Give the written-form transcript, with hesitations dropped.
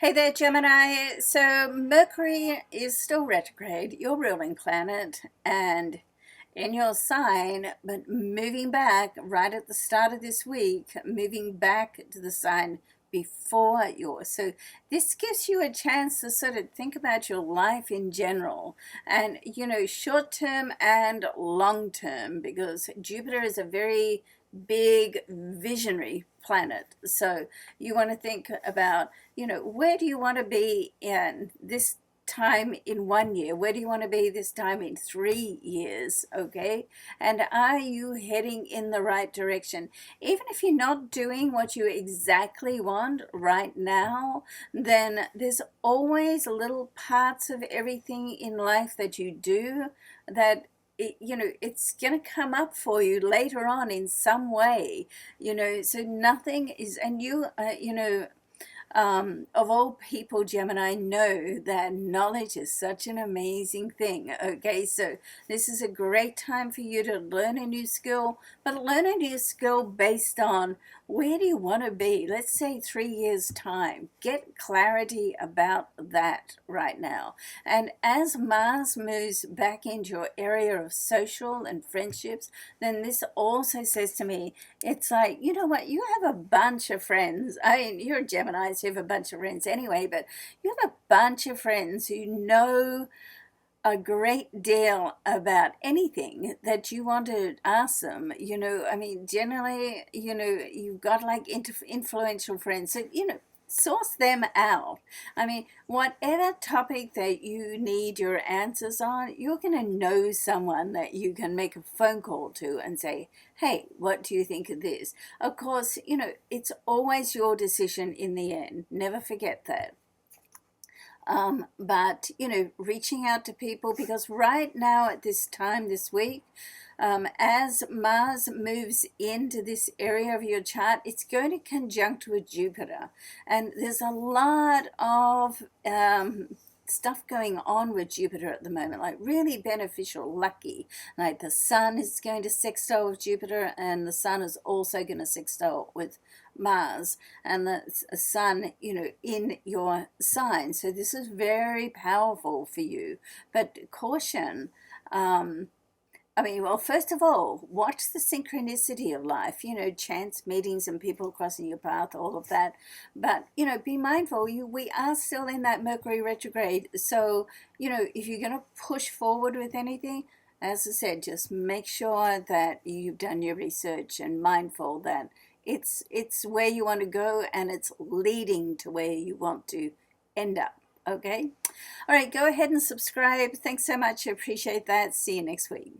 Hey there, Gemini. So Mercury is still retrograde, your ruling planet, and in your sign, but moving back right at the start of this week, moving back to the sign before yours. So this gives you a chance to sort of think about your life in general and, short term and long term, because Jupiter is a very big visionary planet. So you want to think about, where do you want to be in this time in 1 year? Where do you want to be this time in 3 years? Okay. And are you heading in the right direction? Even if you're not doing what you exactly want right now, then there's always little parts of everything in life that you do that it's going to come up for you later on in some way, so nothing is, and of all people, Gemini, know that knowledge is such an amazing thing. Okay, so this is a great time for you to learn a new skill, but learn a new skill based on where do you want to be? Let's say 3 years' time. Get clarity about that right now. And as Mars moves back into your area of social and friendships, then this also says to me, it's like, you know what, you have a bunch of friends. I mean, you're a Gemini, so you have a bunch of friends anyway, but you have a bunch of friends who know a great deal about anything that you want to ask them. I mean, generally, you've got like influential friends. So, source them out. I mean, whatever topic that you need your answers on, you're going to know someone that you can make a phone call to and say, hey, what do you think of this? Of course, it's always your decision in the end. Never forget that. But reaching out to people, because right now at this time this week, as Mars moves into this area of your chart, it's going to conjunct with Jupiter, and there's a lot of stuff going on with Jupiter at the moment, like really beneficial, lucky. Like the Sun is going to sextile with Jupiter, and the Sun is also going to sextile with Mars, and the Sun, in your sign. So this is very powerful for you. But caution. I mean, well, first of all, watch the synchronicity of life, chance meetings and people crossing your path, all of that. But, be mindful, we are still in that Mercury retrograde. So, if you're going to push forward with anything, as I said, just make sure that you've done your research and mindful that it's where you want to go and it's leading to where you want to end up. Okay? All right, go ahead and subscribe. Thanks so much. I appreciate that. See you next week.